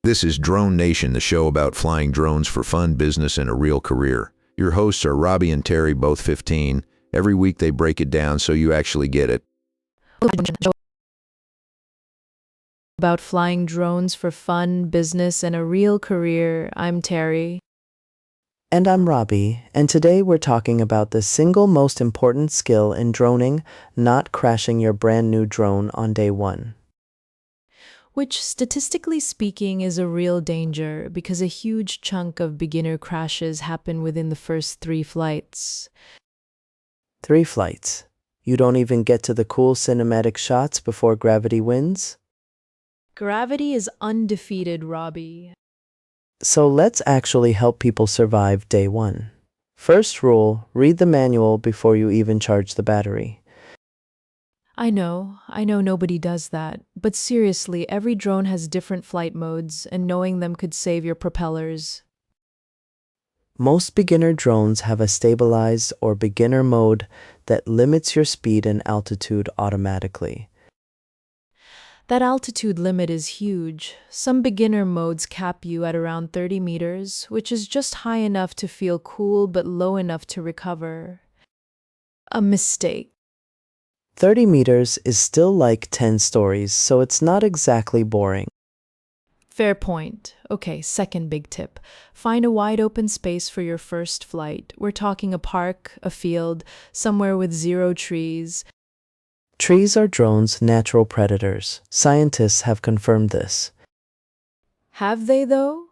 This is Drone Nation, the show about flying drones for fun, business, and a real career. Your hosts are Robbie and Terry, both 15. Every week they break it down so you actually get it. About flying drones for fun, business, and a real career. I'm Terry. And I'm Robbie, and today we're talking about the single most important skill in droning, not crashing your brand new drone on day one. Which, statistically speaking, is a real danger because a huge chunk of beginner crashes happen within the first 3 flights. 3 flights. You don't even get to the cool cinematic shots before gravity wins? Gravity is undefeated, Robbie. So let's actually help people survive day one. First rule, read the manual before you even charge the battery. I know nobody does that, but seriously, every drone has different flight modes, and knowing them could save your propellers. Most beginner drones have a stabilized or beginner mode that limits your speed and altitude automatically. That altitude limit is huge. Some beginner modes cap you at around 30 meters, which is just high enough to feel cool but low enough to recover. A mistake. 30 meters is still like 10 stories, so it's not exactly boring. Fair point. Okay, second big tip. Find a wide open space for your first flight. We're talking a park, a field, somewhere with 0 trees. Trees are drones' natural predators. Scientists have confirmed this. Have they, though?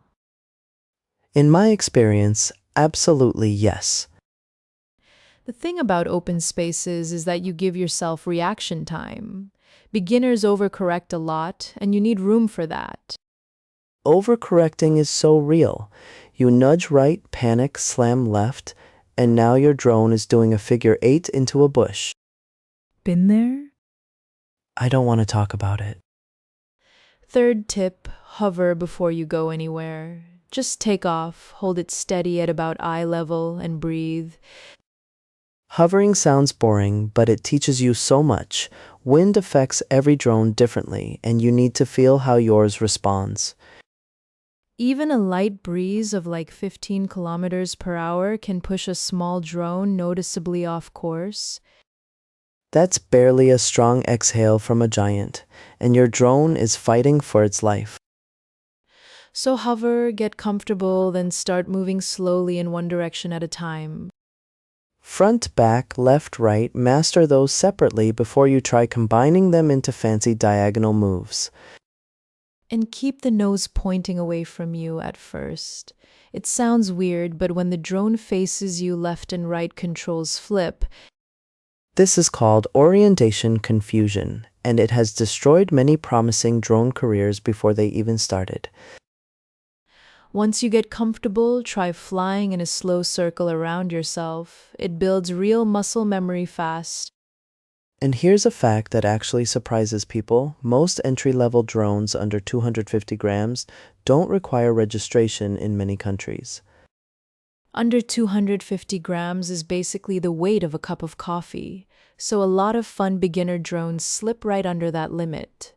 In my experience, absolutely yes. The thing about open spaces is that you give yourself reaction time. Beginners overcorrect a lot, and you need room for that. Overcorrecting is so real. You nudge right, panic, slam left, and now your drone is doing a figure 8 into a bush. Been there? I don't want to talk about it. Third tip, hover before you go anywhere. Just take off, hold it steady at about eye level, and breathe. Hovering sounds boring, but it teaches you so much. Wind affects every drone differently, and you need to feel how yours responds. Even a light breeze of like 15 kilometers per hour can push a small drone noticeably off course. That's barely a strong exhale from a giant, and your drone is fighting for its life. So hover, get comfortable, then start moving slowly in one direction at a time. Front, back, left, right, master those separately before you try combining them into fancy diagonal moves. And keep the nose pointing away from you at first. It sounds weird, but when the drone faces you, left and right controls flip. This is called orientation confusion, and it has destroyed many promising drone careers before they even started. Once you get comfortable, try flying in a slow circle around yourself. It builds real muscle memory fast. And here's a fact that actually surprises people. Most entry-level drones under 250 grams don't require registration in many countries. Under 250 grams is basically the weight of a cup of coffee, so a lot of fun beginner drones slip right under that limit.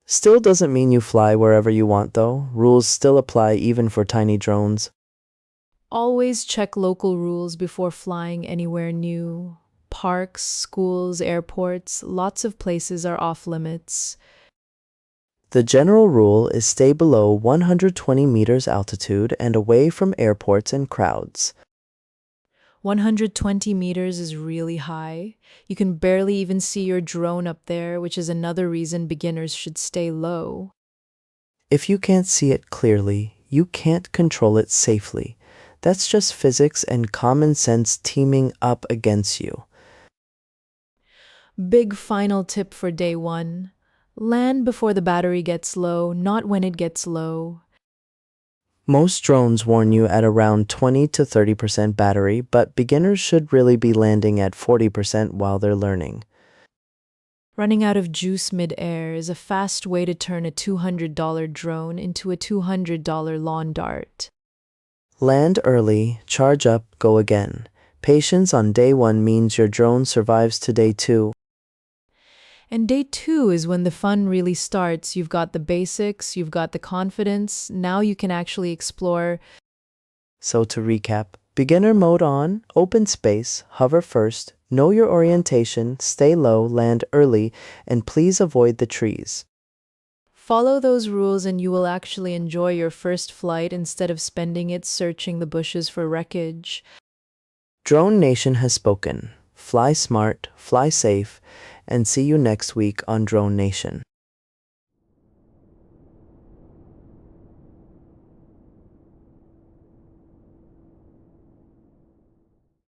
Still doesn't mean you fly wherever you want though. Rules still apply even for tiny drones. Always check local rules before flying anywhere new. Parks, schools, airports, lots of places are off limits. The general rule is stay below 120 meters altitude and away from airports and crowds. 120 meters is really high. You can barely even see your drone up there, which is another reason beginners should stay low. If you can't see it clearly, you can't control it safely. That's just physics and common sense teaming up against you. Big final tip for day one. Land before the battery gets low, not when it gets low. Most drones warn you at around 20 to 30% battery, but beginners should really be landing at 40% while they're learning. Running out of juice mid-air is a fast way to turn a $200 drone into a $200 lawn dart. Land early, charge up, go again. Patience on day one means your drone survives to day two. And day 2 is when the fun really starts. You've got the basics, you've got the confidence. Now you can actually explore. So to recap, beginner mode on, open space, hover first, know your orientation, stay low, land early, and please avoid the trees. Follow those rules and you will actually enjoy your first flight instead of spending it searching the bushes for wreckage. Drone Nation has spoken. Fly smart, fly safe, and see you next week on Drone Nation.